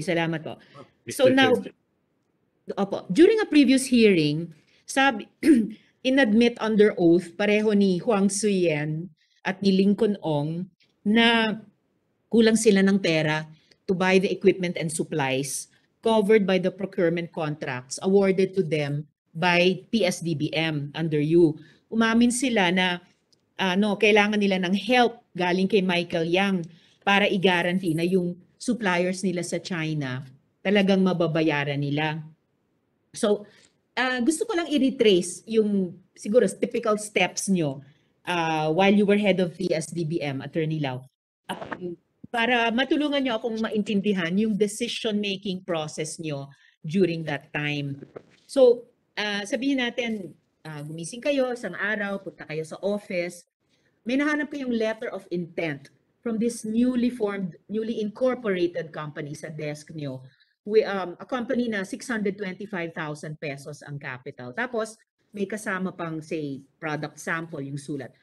Salamat po. So Mr. now, Chairman. during a previous hearing, sabi, inadmit under oath pareho ni Huang Suyen at ni Lincoln Ong na kulang sila ng pera to buy the equipment and supplies covered by the procurement contracts awarded to them by PSDBM under you. Umamin sila na kailangan nila ng help galing kay Michael Yang para i-guarantee na yung suppliers nila sa China talagang mababayaran nila. So, gusto ko lang i-retrace yung siguro typical steps nyo while you were head of PSDBM, Attorney Lau. Para matulungan nyo akong maintindihan yung decision-making process nyo during that time. So, sabihin natin, gumising kayo isang araw, punta kayo sa office, may nahanap kayong letter of intent from this newly formed, newly incorporated company sa desk nyo. A company na 625,000 pesos ang capital. Tapos, may kasama pang, say, product sample, yung sulat.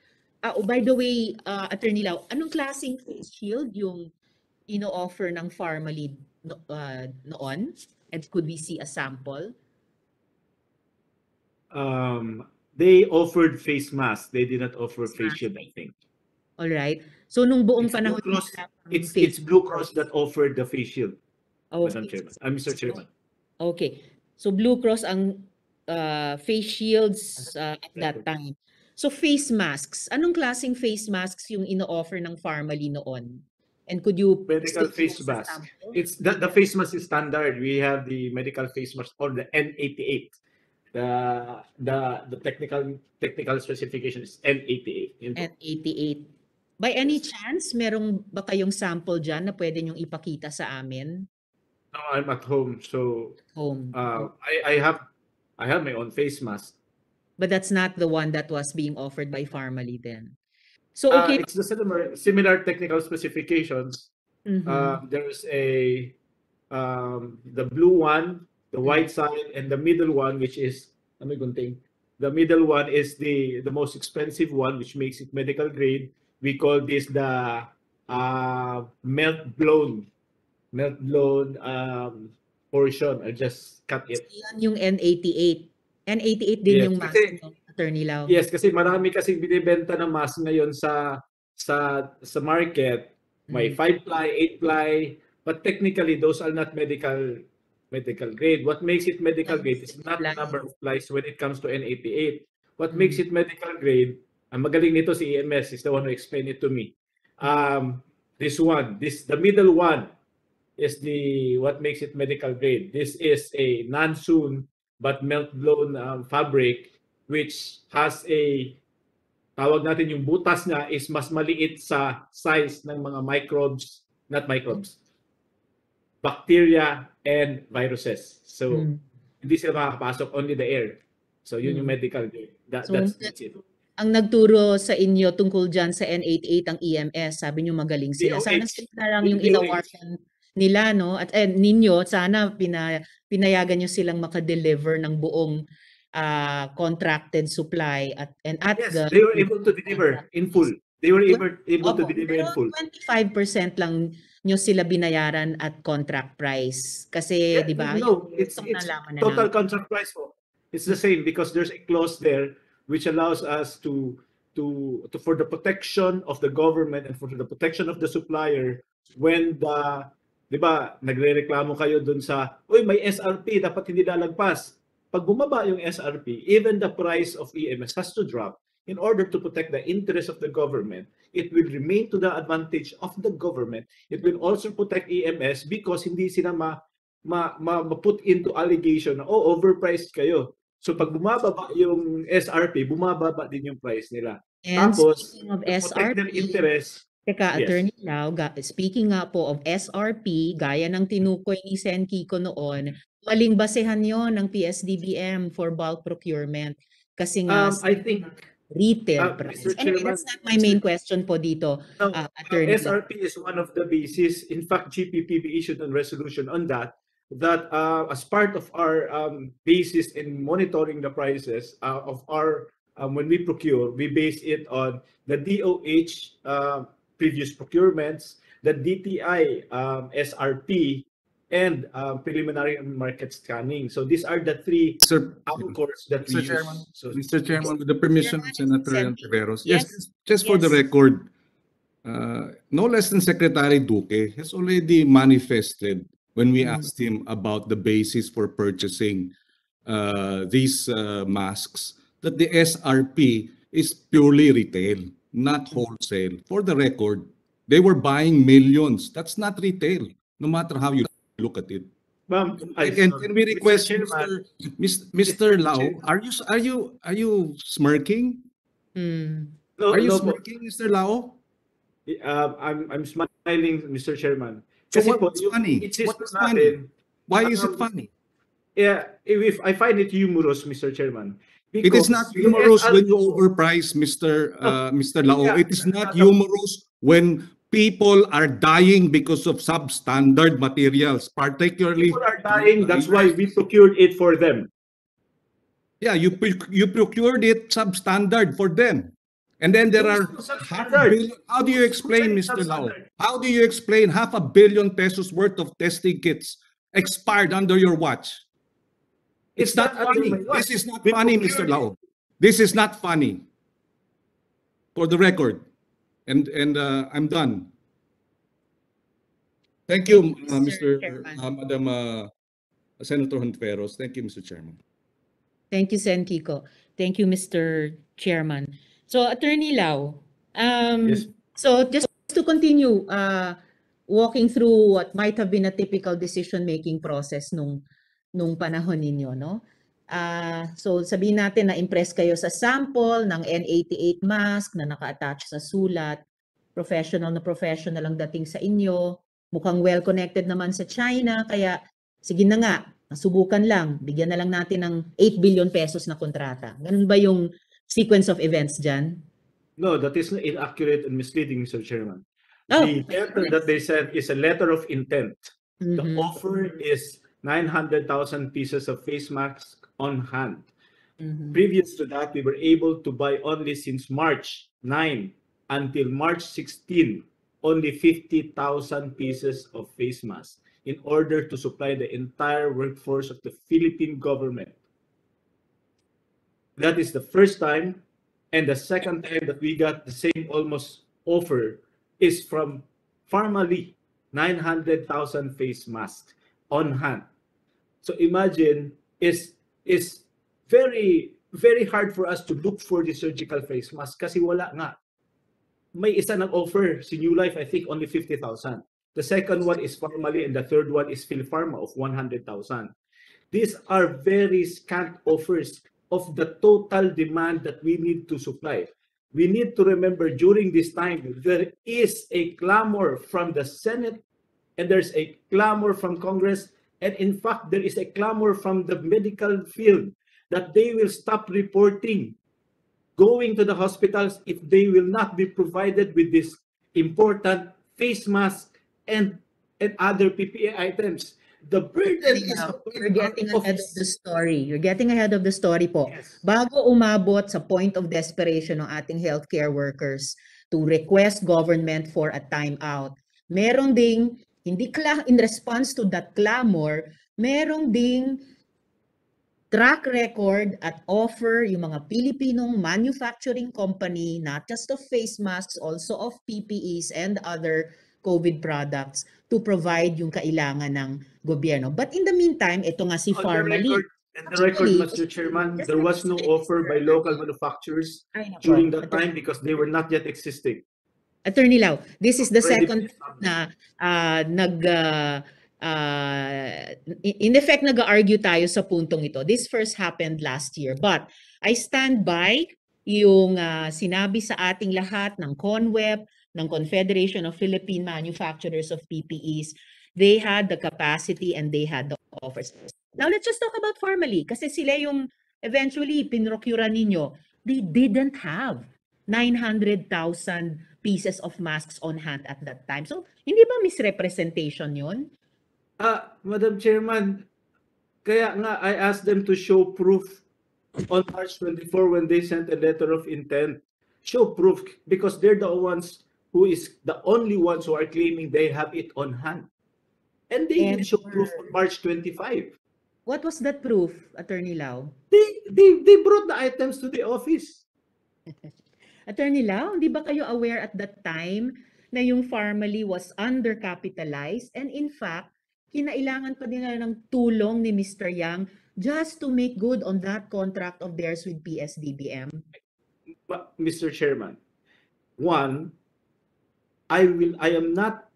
By the way, Attorney Lau, anong klaseng face shield yung ino-offer ng Pharmalid noon? And could we see a sample? They offered face mask. They did not offer face shield, I think. All right. So nung buong panahon, it's Blue Cross that offered the face shield. Oh, Madam Chairman. Mr. Chairman. Okay. So Blue Cross ang face shields at that time. So face masks. Anong klaseng face masks yung ino-offer ng Pharmally noon? And could you medical face mask? It's the face mask is standard. We have the medical face mask or the N88. The technical specification is N88. N88. By any chance, merong ba kayong sample dyan na pwede nyong ipakita sa amin? No, I'm at home, so I have my own face mask. But that's not the one that was being offered by Pharmally then. So okay, it's the similar technical specifications. There's the blue one, the white side, and the middle one, which is the middle one is the most expensive one, which makes it medical grade. We call this the melt blown portion. I just cut it. Yan yung N88. N88 din yung mask ng Attorney Lau. Yes, kasi marami kasi binibenta ng mask ngayon sa market. May 5-ply, 8-ply, but technically those are not medical grade. What makes it medical grade is not the number of plies when it comes to N88. What makes it medical grade, ang magaling nito si EMS, is the one who explained it to me. The middle one is what makes it medical grade. This is a non-sewn but melt-blown fabric which has tawag natin yung butas niya is mas maliit sa size ng mga bacteria and viruses. So, hindi sila makakapasok, only the air. So, yun yung medical grade. That's it. Ang nagturo sa inyo tungkol dyan sa N88 ang EMS, sabi nyo magaling sila. Sana sila lang yung inawarkan nila, no? At ninyo, sana pinayagan nyo silang makadeliver ng buong contracted supply they were able to deliver in full. They were able to deliver in full. 25% lang nyo sila binayaran at contract price. Kasi, di ba? No, it's total contract price po. It's the same because there's a clause there which allows us to for the protection of the government and for the protection of the supplier when di ba, nagrereklamo kayo dun sa, may SRP, dapat hindi lalagpas. Pag bumaba yung SRP, even the price of EMS has to drop in order to protect the interest of the government. It will remain to the advantage of the government. It will also protect EMS because hindi sila ma-put into allegation na, overpriced kayo. So pag bumababa yung SRP, bumababa din yung price nila. And tapos, speaking of protect SRP, their interest. Teka, Attorney Lau, speaking nga po of SRP, gaya ng tinukoy ni Sen Kiko noon, maling basehan yon ng PSDBM for bulk procurement. Kasi nga, I think, retail price. Anyway, that's not my main question po dito, Attorney Lau. SRP is one of the bases. In fact, GPPB issued a resolution on that as part of our basis in monitoring the prices of our, when we procure, we base it on the DOH previous procurements, the DTI SRP, and preliminary market scanning. So these are the three anchors that we Mr. Chairman, use. So, Mr. Chairman, with the permission of Senator Antiveros, Yes. just for the record, no less than Secretary Duque has already manifested when we asked him about the basis for purchasing these masks that the SRP is purely retail, not wholesale. For the record, they were buying millions. That's not retail, no matter how you look at it. Ma'am, Can we request Chairman, Mr. Lau? Are you smirking? no, Are you no po. smirking, Mr. Lau? I'm smiling, Mr. Chairman. So Kasi po, what's yung funny? insist What's natin, funny? Why is it funny? yeah, if I find it humorous, Mr. Chairman, It is not because yung humorous when SRP you overprice, Mr. Lao. yeah, It is not humorous when people are dying because of substandard materials, particularly. people are dying, that's why we procured it for them. Yeah, you procured it substandard for them. And then there are half a billion. How do you explain, Mr. Lao? How do you explain $500 million pesos worth of testing kits expired under your watch? It's not funny. This is not funny, Mr. Lao. This is not funny. For the record. And I'm done. Thank you, Madam Senator Hontiveros. Thank you, Mr. Chairman. Thank you, Sen Kiko. Thank you, Mr. Chairman. So, Attorney Lau, Yes. so just to continue walking through what might have been a typical decision-making process nung panahon ninyo, no? So, sabihin natin na impress kayo sa sample ng N88 mask na naka-attach sa sulat. Professional na professional ang dating sa inyo. Mukhang well-connected naman sa China, kaya sige na nga, subukan lang, bigyan na lang natin ng 8 billion pesos na kontrata. Ganun ba yung sequence of events dyan? No, that is inaccurate and misleading, Mr. Chairman. Oh, The letter that they sent is a letter of intent. The Mhm. offer is 900,000 pieces of face masks on hand. Mhm. Previous to that, we were able to buy only since March 9 until March 16, only 50,000 pieces of face masks in order to supply the entire workforce of the Philippine government. That is the first time. And the second time that we got the same almost offer is from Pharmaly, 900,000 face masks on hand. So imagine, is very very hard for us to look for the surgical face mask kasi wala nga. May isa nag-offer si New Life, I think only 50,000. The second one is Pharmaly and the third one is PhilPharma of 100,000. These are very scant offers of the total demand that we need to supply. We need to remember during this time, there is a clamor from the Senate and there's a clamor from Congress. And in fact, there is a clamor from the medical field that they will stop reporting going to the hospitals if they will not be provided with this important face mask and other PPE items. The burden is You're getting of ahead of the story. You're getting ahead of the story po. Yes. Bago umabot sa point of desperation ng ating healthcare workers to request government for a timeout, merong ding, hindi in response to that clamor, merong ding track record at offer yung mga Pilipinong manufacturing company, not just of face masks, also of PPEs and other COVID products to provide yung kailangan ng gobyerno. But in the meantime, ito nga si Pharmaly. And the record, Mr. Chairman, there was no offer by local manufacturers Ay, nako. during that time because they were not yet existing. Attorney Lau, this is the Already second established. na in effect nag-argue tayo sa puntong ito. This first happened last year, but I stand by yung sinabi sa ating lahat ng CONWEP, ng Confederation of Philippine Manufacturers of PPEs. They had the capacity and they had the offers. Now let's just talk about Pharmaly kasi sila yung eventually pinrocurean ninyo. They didn't have 900,000 pieces of masks on hand at that time. So, hindi ba misrepresentation yun? Madam Chairman, kaya nga I asked them to show proof on March 24 when they sent a letter of intent. Show proof because they're the only ones who are claiming they have it on hand. And they And did show proof on March 25. what was that proof, Attorney Lau? They brought the items to the office. Attorney Lau, hindi ba kayo aware at that time na yung Farmally was undercapitalized and in fact, kinailangan pa nila ng tulong ni Mr. Yang just to make good on that contract of theirs with PSDBM? But, Mr. Chairman, one, I am not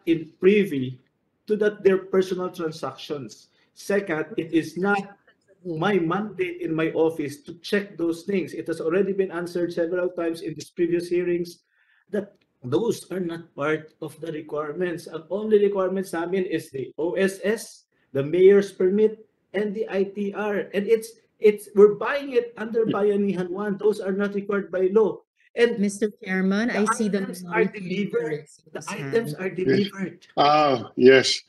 in privy to their personal transactions. Second, it is not my mandate in my office to check those things. It has already been answered several times in these previous hearings that those are not part of the requirements. Ang only requirements namin is the OSS, the mayor's permit, and the ITR. And we're buying it under Bayanihan 1. Those are not required by law. And Mr. Chairman, the I see the items are minority leader delivered. raising The his items hand. are delivered. Yes.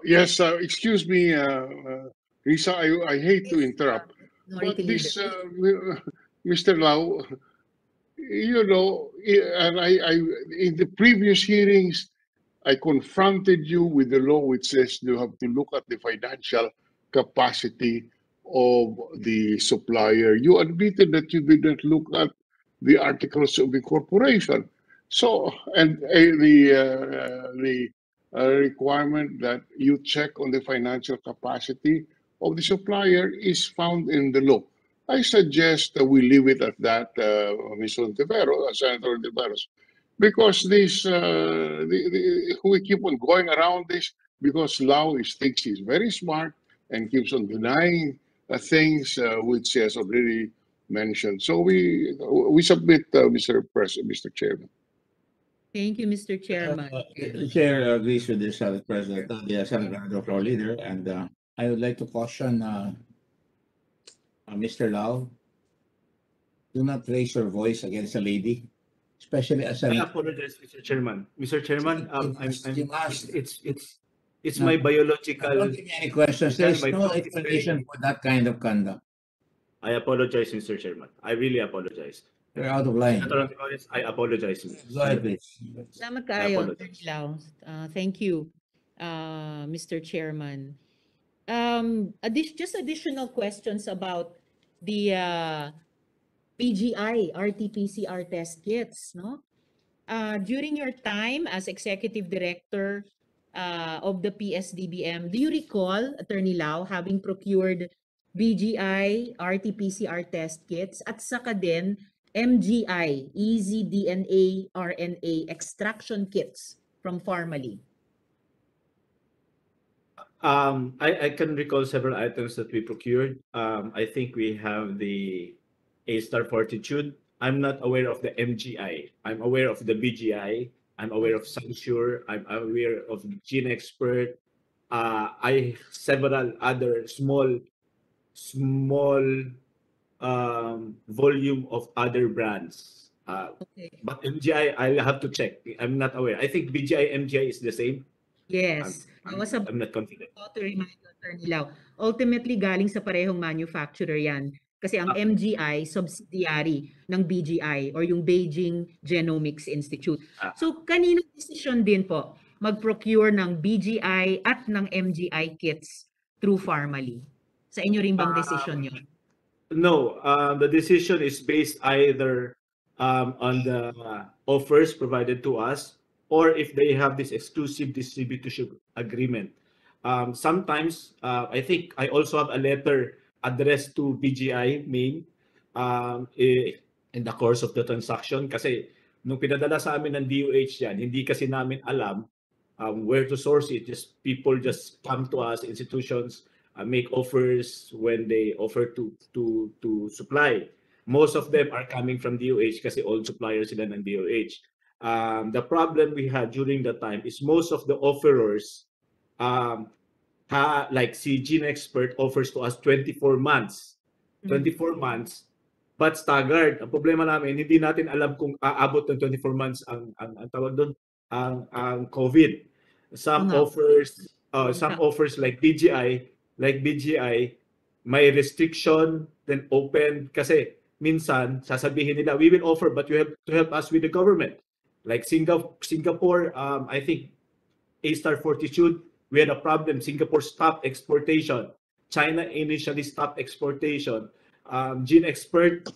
Yes, excuse me, Risa, I hate to interrupt, Minority but leader. this, Mr. Lau, you know, and I, in the previous hearings, I confronted you with the law which says you have to look at the financial capacity of the supplier. You admitted that you did not look at the articles of incorporation. So, and the requirement that you check on the financial capacity of the supplier is found in the law. I suggest that we leave it at that, Mr. Ontiveros, Senator Ontiveros, because we keep on going around this because Lau thinks he's very smart and keeps on denying things which he has already mentioned. So we submit, Mr. Chairman. Thank you, Mr. Chairman. The chair agrees with the Senate President, the Senate Honorable Floor Leader, and I would like to caution Mr. Lau, do not raise your voice against a lady, especially as I a apologize, Mr. Chairman. Mr. Chairman, You must. it's No. my Don't biological. give me any questions. There is My no thought is explanation for that kind of conduct. I apologize, Mr. Chairman. I really apologize. You're out of line. Senator Antiveros, I apologize. Go ahead, please. Salamat I kayo, apologize. Attorney Lau. Thank you, Mr. Chairman. Just additional questions about the PGI RT-PCR test kits, no? During your time as executive director of the PSDBM, do you recall, Attorney Lau, having procured BGI RT-PCR test kits at saka din MGI, Easy DNA RNA extraction kits from Farmally? I can recall several items that we procured. I think we have the A-Star Fortitude. I'm not aware of the MGI. I'm aware of the BGI. I'm aware of Sansure. I'm aware of Gene Expert. Several other small volume of other brands. Okay. But MGI, I'll have to check. I'm not aware. I think BGI, MGI is the same. Yes. I'm not confident. To remind you, Attorney Lau, ultimately galing sa parehong manufacturer yan. Kasi ang MGI, subsidiary ng BGI or yung Beijing Genomics Institute. So, kanina decision din po mag-procure ng BGI at ng MGI kits through Farmally? Sa inyo rin bang decision yun? No, the decision is based either on the offers provided to us or if they have this exclusive distributorship agreement. Sometimes, I think I also have a letter addressed to BGI main in the course of the transaction kasi nung pinadala sa amin ng DOH yan, hindi kasi namin alam where to source it. Just people just come to us, institutions make offers when they offer to supply. Most of them are coming from DOH kasi old suppliers sila ng DOH. The problem we had during that time is most of the offerers, like si Gene Expert offers to us 24 months. 24 months, but staggered. Ang problema namin, hindi natin alam kung aabot ng 24 months ang tawag doon, ang COVID. Some offers like BGI, may restriction, then open kasi minsan sasabihin nila we will offer but you have to help us with the government. Like Singapore, I think A-Star Fortitude, we had a problem. Singapore stopped exportation. China initially stopped exportation. Gene Expert,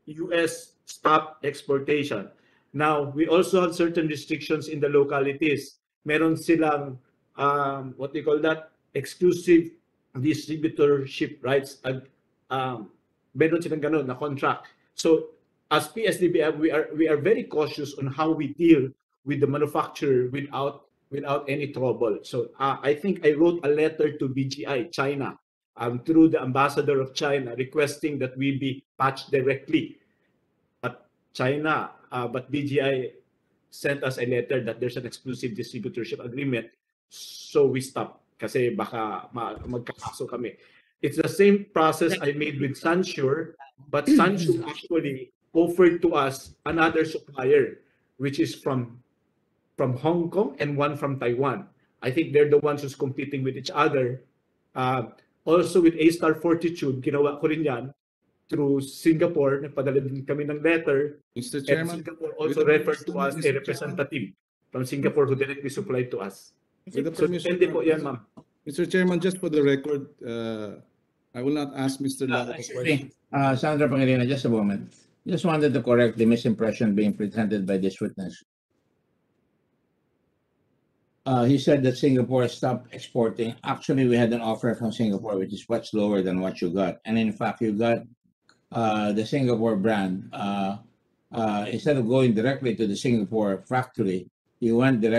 US stopped exportation. Now, we also have certain restrictions in the localities. Meron silang, what do you call that? Exclusive distributorship rights. Meron silang ganun na contract. So, as PSDBM, we are very cautious on how we deal with the manufacturer without any trouble. So I think I wrote a letter to BGI China through the ambassador of China requesting that we be patched directly at China. But BGI sent us a letter that there's an exclusive distributorship agreement. So we stopped kasi baka magkakaso kami. It's the same process I made with Sansure, but Sansure actually offered to us another supplier, which is from Hong Kong and one from Taiwan. I think they're the ones who's competing with each other. Also with A-Star Fortitude, ginawa ko rin yan through Singapore. Nagpadala din kami ng letter. Mr. And Chairman, Singapore with also the referred to permission, us a Mr. Chairman, representative from Singapore who directly supplied to us. with the So permission, depende po yan, ma'am. Mr. Chairman, just for the record, I will not ask Mr. Lau a Excuse me, question. Senator Pangilinan, just a moment. Just wanted to correct the misimpression being presented by this witness. He said that Singapore stopped exporting. Actually, we had an offer from Singapore, which is much lower than what you got. And in fact, you got the Singapore brand. Instead of going directly to the Singapore factory, you went to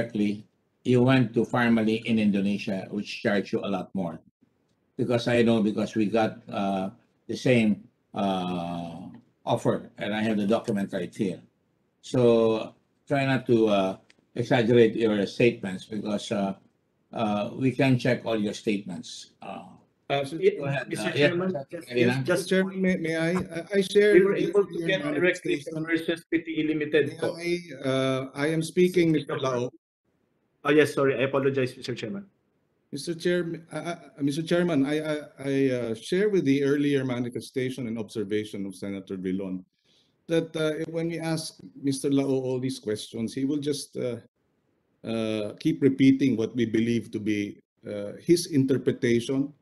Farmally in Indonesia, which charged you a lot more. Because I know, because we got the same offer, and I have the document right here. So try not to exaggerate your statements, because we can check all your statements. Go ahead. Mr. Yes, Chairman, Pangilinan. Mr. Chairman, may I share we were the able to earlier get directly manifestation? from Versus PTE Limited po. I am speaking, Mr. Lau. Oh yes, sorry, I apologize, Mr. Chairman. Mr. Chairman, I share with the earlier manifestation and observation of Senator Vilon that when we ask Mr. Lao all these questions, he will just keep repeating what we believe to be his interpretation,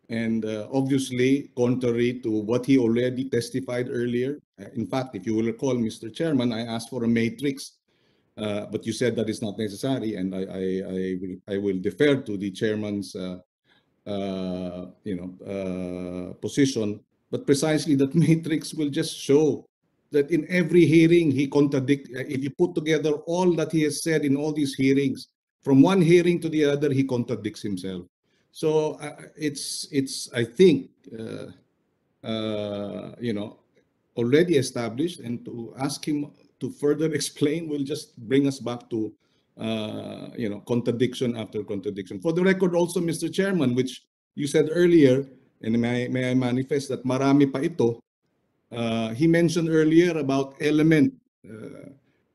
and obviously contrary to what he already testified earlier. In fact, if you will recall, Mr. Chairman, I asked for a matrix, but you said that is not necessary, and I will defer to the chairman's position. But precisely that matrix will just show that in every hearing he contradict. If you put together all that he has said in all these hearings, from one hearing to the other, he contradicts himself. So it's I think already established, and to ask him to further explain will just bring us back to contradiction after contradiction. For the record also, Mr. Chairman, which you said earlier, and may I manifest that marami pa ito, he mentioned earlier about Element,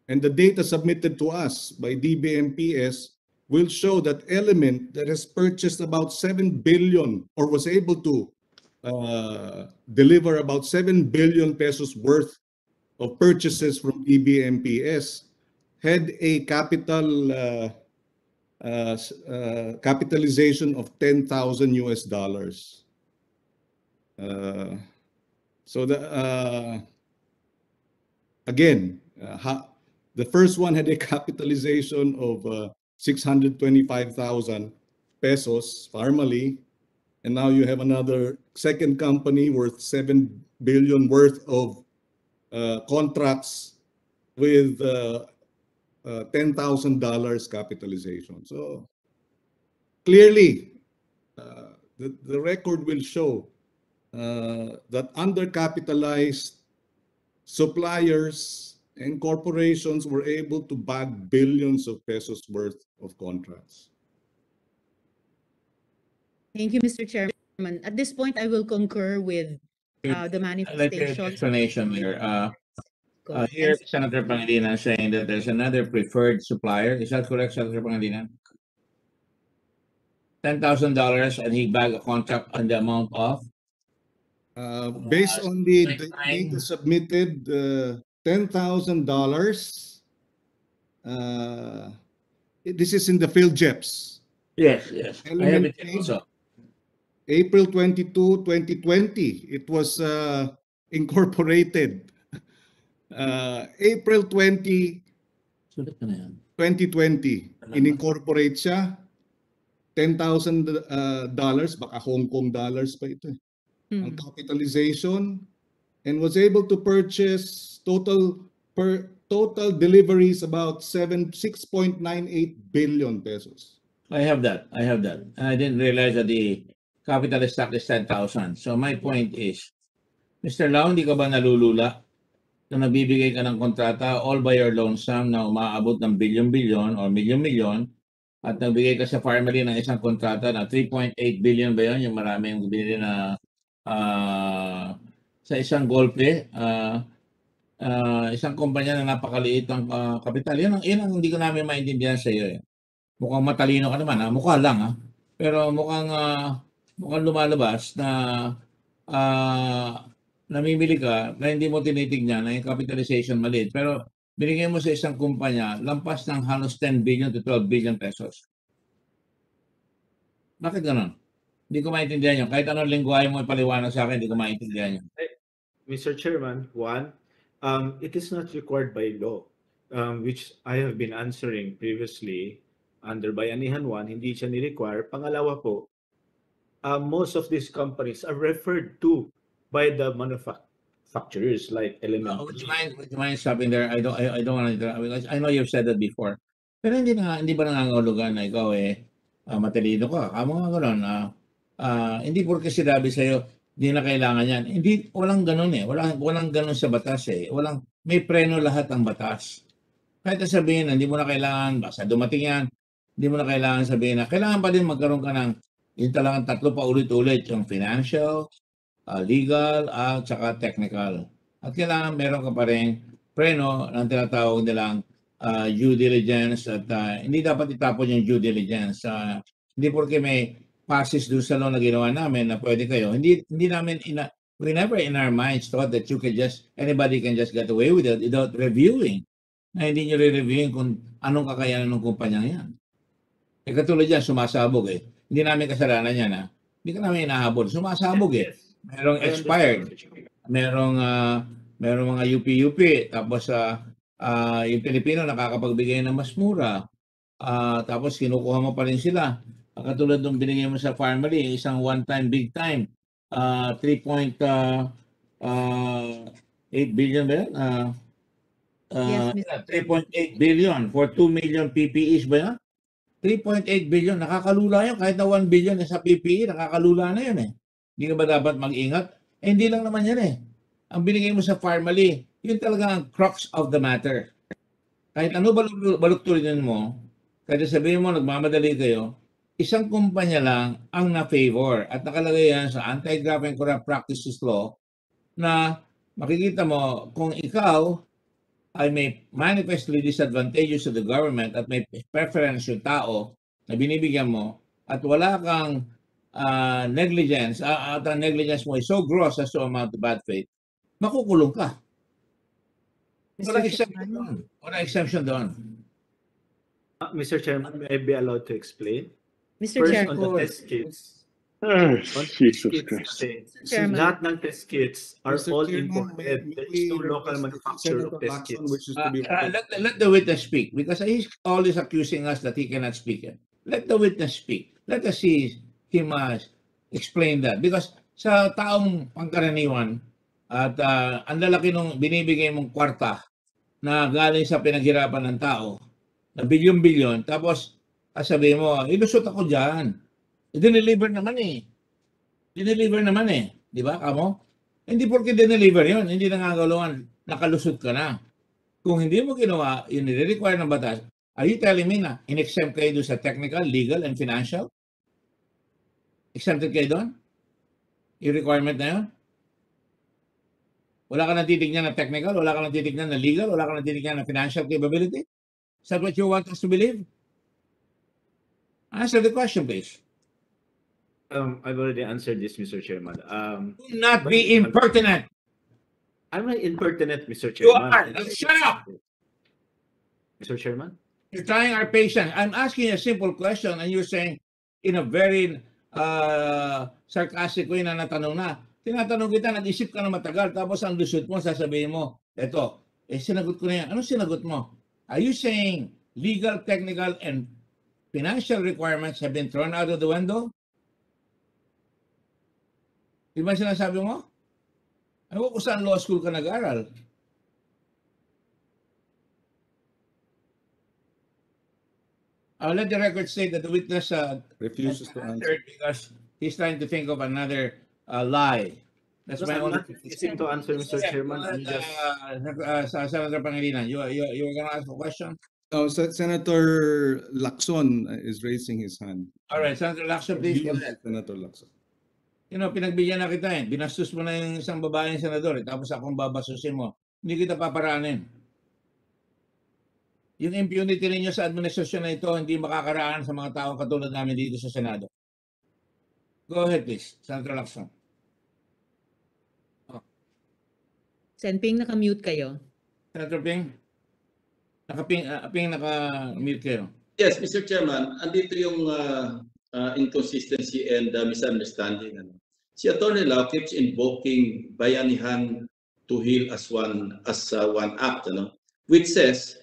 and the data submitted to us by DBMPS will show that Element that has purchased about 7 billion, or was able to deliver about 7 billion pesos worth of purchases from DBMPS, had a capitalization of 10,000 US dollars. So again, the first one had a capitalization of 625,000 pesos, Farmally, and now you have another second company worth 7 billion worth of contracts with $10,000 capitalization. So clearly, the record will show that undercapitalized suppliers and corporations were able to bag billions of pesos worth of contracts. Thank you, Mr. Chairman. At this point, I will concur with the I'd like to hear the manifestation. explanation here. Go. Here, Senator Pangilinan saying that there's another preferred supplier. Is that correct, Senator Pangilinan? $10,000, and he bagged a contract on the amount of Based on the like data submitted, $10,000 this is in the PhilJeps. Yes, yes. I have Element it here also. April 22, 2020, it was incorporated. April 20, Sulit ko na yan. 2020, in-incorporate siya. $10,000, baka Hong Kong dollars pa ito. Ang capitalization, and was able to purchase total deliveries about 6.98 billion pesos. I have that. And I didn't realize that the capital stock is 10,000. So my point is, Mr. Lau, hindi ka ba nalulula na nabibigay ka ng kontrata all by your lonesome na umaabot ng bilyon-bilyon or milyon-milyon at nagbigay ka sa family ng isang kontrata na 3.8 billion ba yun? Yung maraming binili na sa isang golpe, isang kumpanya na napakaliit ng kapital. Yun ang hindi ko namin maintindihan sa iyo. Mukhang matalino ka naman, mukha lang. Pero mukhang lumalabas na namimili ka na hindi mo tinitignan na yung capitalization maliit. Pero binigay mo sa isang kumpanya, lampas ng halos 10 billion to 12 billion pesos. Bakit ganun? Hindi ko maintindihan yun. Kahit anong lingwahe mo ipaliwanag sa akin, hindi ko maintindihan yun. Mr. Chairman, one, it is not required by law, which I have been answering previously under Bayanihan 1, hindi siya ni-require. Pangalawa po, most of these companies are referred to by the manufacturers like Element. Would you mind stopping there? I don't want to, because I know you've said that before. Pero hindi ba nangangahulugan na ikaw matalino ka? Kamo nga gano'n. Hindi porke sinabi sa'yo, hindi na kailangan yan. Hindi, walang ganun Walang ganun sa batas may preno lahat ang batas. Kahit sabihin na hindi mo na kailangan, basta dumating yan, hindi mo na kailangan sabihin na kailangan pa din magkaroon ka ng yung talagang tatlo pa ulit-ulit, yung financial, legal, at saka technical. At kailangan meron ka pa rin preno ng tinatawag nilang due diligence at hindi dapat itapon yung due diligence. Hindi porke may passes doon sa law na ginawa namin na pwede kayo. Hindi namin, we never in our minds thought that anybody can just get away with it without reviewing. Na hindi nyo re-reviewing kung anong kakayanan ng kumpanyang yan. Katulad yan, sumasabog Hindi namin kasalanan yan Hindi ka namin inahabol. Sumasabog Merong expired. Merong mga UP-UP. Tapos yung Pilipino nakakapagbigay ng mas mura. Tapos kinukuha mo pa rin sila. Katulad nung binigay mo sa family, isang one-time, big time. 3.8 billion ba yan? Yes, Mr. 3.8 billion for 2 million PPEs ba yan? 3.8 billion, nakakalula yun. Kahit na 1 billion sa PPE, nakakalula na yun Hindi ka ba dapat mag-ingat? Hindi lang naman yan Ang binigay mo sa family, yun talaga ang crux of the matter. Kahit ano balukturin mo, kahit sabihin mo, nagmamadali kayo, isang kumpanya lang ang na-favor at nakalagay yan sa Anti-Graft and Corrupt Practices Law na makikita mo kung ikaw ay may manifestly disadvantageous to the government at may preference yung tao na binibigyan mo at wala kang negligence at ang negligence mo is so gross as to amount to bad faith, makukulong ka. Wala exemption doon. Mr. Chairman, may I be allowed to explain? Mr. First, Chair, on the test kits. Jesus Christ. Chairman. Lahat ng test kits are Mr. all Chairman, imported. There is no local manufacturer of test kits. Let the witness speak because he's always accusing us that he cannot speak. Let the witness speak. Let us see him explain that because sa taong pangkaraniwan at ang lalaki nung binibigay mong kwarta na galing sa pinaghirapan ng tao na bilyon-bilyon tapos sabihin mo, ilusot ako dyan. I-deliver naman Dineliver naman Di ba, kamo? Hindi porke dineliver yun. Hindi nangangalawan. Nakalusot ka na. Kung hindi mo ginawa, yun nire-require ng batas, are you telling me na in-exempt kayo doon sa technical, legal, and financial? Exempted kayo doon? Yung requirement na yun? Wala ka nang titignan na technical, wala ka nang titignan na legal, wala ka nang titignan na financial capability? Is that what you want us to believe? Answer the question, please. I've already answered this, Mr. Chairman. Do not be impertinent. I'm not impertinent, Mr. You Chairman. are. Shut up. Mr. Chairman? You're trying our patience. I'm asking you a simple question and you're saying in a very sarcastic way na natanong na. Tinatanong kita, nag-isip ka na matagal, tapos ang lusot mo, sasabihin mo, eto, sinagot ko na yan. Ano sinagot mo? Are you saying legal, technical, and financial requirements have been thrown out of the window? Di ba sinasabi mo? Ano kung saan law school ka nag-aral? Let the record state that the witness Refuses to answer. because he's trying to think of another lie. That's Because my I'm only not refusing to answer, Mr. Chairman. I'm just Senator Pangilinan, you were going to ask a question? Oh, Senator Lacson is raising his hand. All right, Senator Lacson, please go ahead. Senator Lacson. You know, pinagbigyan na kita eh. Binastos mo na yung isang babaeng senador eh. Tapos akong babasusin mo. Hindi kita paparanin. Yung impunity ninyo sa administrasyon na ito, hindi makakaraan sa mga taong katulad namin dito sa Senado. Go ahead, please, Senator Lacson. Senping, naka-mute kayo. Senator Ping? Naka-mute kayo. Yes, Mr. Chairman, andito yung inconsistency and misunderstanding. Si Atty. Lau keeps invoking bayanihan to heal as one act, which says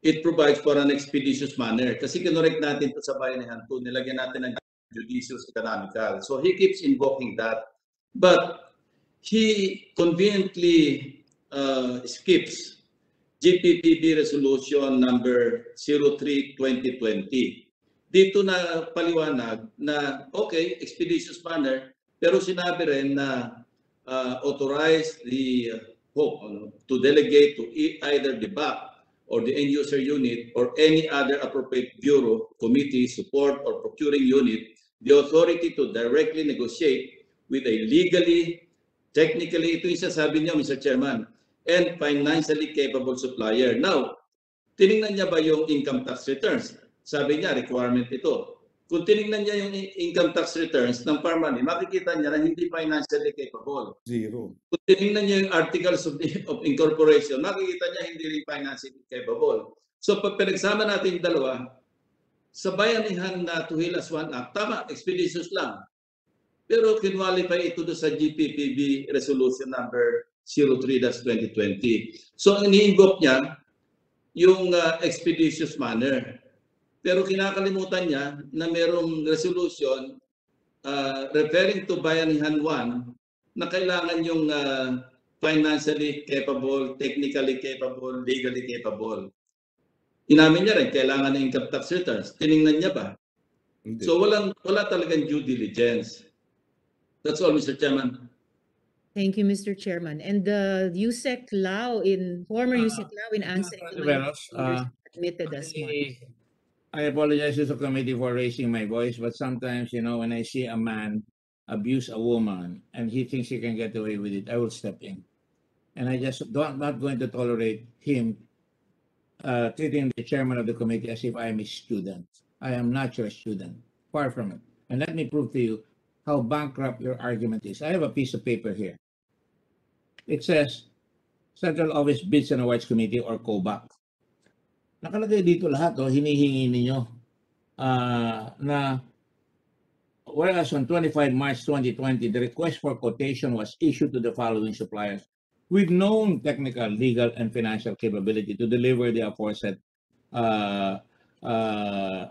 it provides for an expeditious manner. Kasi kinorek natin to sa bayanihan to, nilagyan natin ng judicious economical. So he keeps invoking that. But he conveniently skips GPPB Resolution number 03-2020. Dito na paliwanag na okay, expeditious manner, pero sinabi rin na authorize the to delegate to either the BAC or the end user unit or any other appropriate bureau, committee, support, or procuring unit the authority to directly negotiate with a legally, technically, ito yung sasabi niya, Mr. Chairman, and financially capable supplier. Now, tiningnan niya ba yung income tax returns? Sabi niya, requirement ito. Kung tiningnan niya yung income tax returns ng Parmani, makikita niya na hindi financially capable. Zero. Kung tiningnan niya yung articles of incorporation, makikita niya hindi rin financially capable. So pag pinagsama natin yung dalawa, sa bayanihan na to heal as one act, tama, expeditious lang. Pero kinwalify ito sa GPPB Resolution number 03-2020. So ini-invoke niya yung expeditious manner. Pero kinakalimutan niya na merong resolution referring to Bayanihan 1 na kailangan yung financially capable, technically capable, legally capable. Inamin niya rin, kailangan ng income tax returns. Tiningnan niya ba? Hindi. So wala talagang due diligence. That's all, Mr. Chairman. Thank you, Mr. Chairman. And the former USEC Lau in answering to my Veros, admitted as much. I apologize to the committee for raising my voice, but sometimes, when I see a man abuse a woman and he thinks he can get away with it, I will step in. And I just not going to tolerate him treating the chairman of the committee as if I am a student. I am not your student. Far from it. And let me prove to you how bankrupt your argument is. I have a piece of paper here. It says, Central Office Bids and Awards Committee or COBAC. Nakalagay dito lahat, hinihingi ninyo na whereas on 25 March 2020, the request for quotation was issued to the following suppliers with known technical, legal, and financial capability to deliver the aforesaid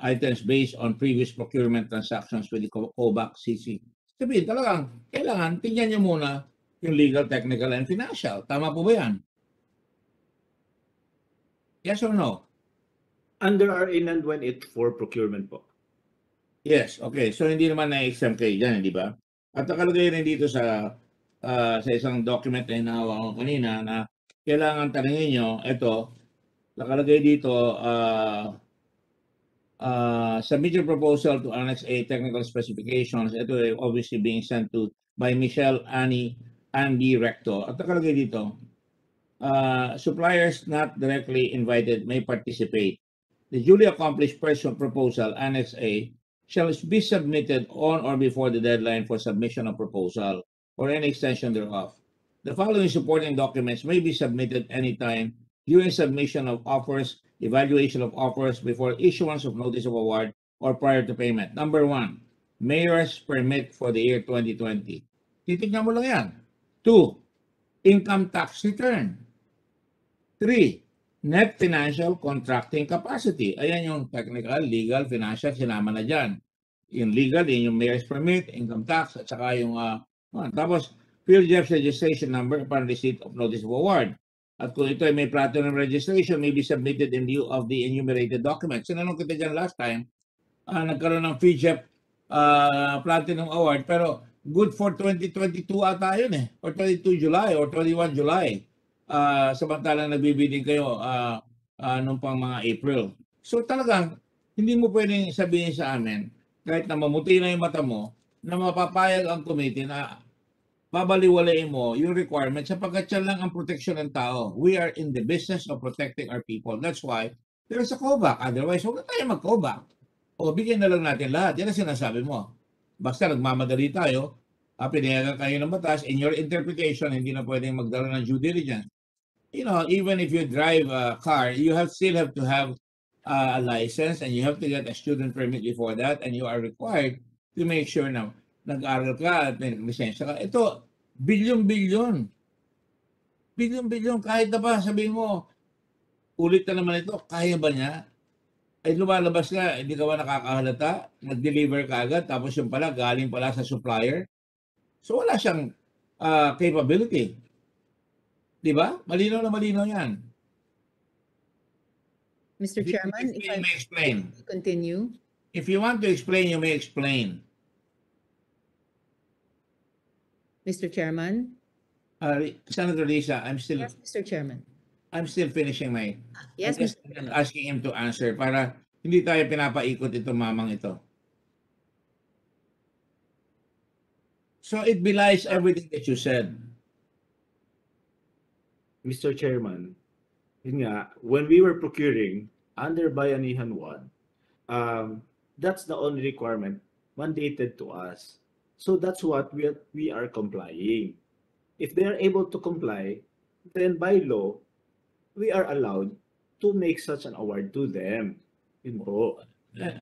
items based on previous procurement transactions with the COBAC CC. Sabihin, talagang kailangan tingnan nyo muna yung legal, technical, and financial. Tama po ba yan? Yes or no? under our inandwen it for procurement po. Yes, okay. So hindi naman na-exempt kayo dyan, di ba? At nakalagay rin dito sa isang document na hinahawa ko kanina na kailangan tanungin nyo, ito, nakalagay dito, submit your proposal to Annex A technical specifications. Ito obviously being sent to by Michelle Andy Recto. At nakalagay dito, suppliers not directly invited may participate. The duly accomplished person proposal, Annex A, shall be submitted on or before the deadline for submission of proposal or any extension thereof. The following supporting documents may be submitted anytime during submission of offers evaluation of offers before issuance of notice of award or prior to payment. Number 1, mayor's permit for the year 2020. Titignan mo lang yan. 2, income tax return. 3, net financial contracting capacity. Ayan yung technical, legal, financial, sinama na dyan. Yung legal, yung mayor's permit, income tax, at saka yung, tapos, PhilJeff's registration number upon receipt of notice of award. At kung ito ay may platinum registration, may be submitted in lieu of the enumerated documents. Sinanong kita dyan last time, nagkaroon ng PhilJeff platinum award, pero good for 2022 ata yun eh, or 22 July or 21 July. Samantalang nagbibidding kayo nung pang mga April. So talagang, hindi mo pwedeng sabihin sa amin, kahit na mamuti na yung mata mo, na mapapayag ang committee na babaliwalain mo yung requirement sapagkat yan lang ang protection ng tao. We are in the business of protecting our people. That's why there's a callback. Otherwise, huwag na tayo mag-callback. O bigyan na lang natin lahat. Yan ang sinasabi mo. Basta nagmamadali tayo, pinayagan kayo ng batas, in your interpretation, hindi na pwedeng magdala ng due diligence. You know, even if you drive a car, you still have to have a license and you have to get a student permit before that, and you are required to make sure na nag-aral ka at may lisensya ka. Ito, bilyon-bilyon. Bilyon-bilyon. Kahit na ba, sabihin mo, ulit na naman ito, kaya ba niya? Ay lumalabas ka, hindi ka ba nakakahalata? Nag-deliver ka agad, tapos yung pala, galing pala sa supplier. So wala siyang capability. Di ba? Malinaw na malinaw yan. Mr. Chairman, if You I may explain. continue. If you want to explain, you may explain. Mr. Chairman? Senator Lisa, Yes, Mr. Chairman. I'm still finishing my, Yes, I'm just Mr. Chairman. asking him to answer para hindi tayo pinapaikot itong mamang ito. So it belies everything that you said. Mr. Chairman, yun nga, when we were procuring under Bayanihan 1, that's the only requirement mandated to us. So that's what we are complying. If they are able to comply, then by law, we are allowed to make such an award to them. Yun po.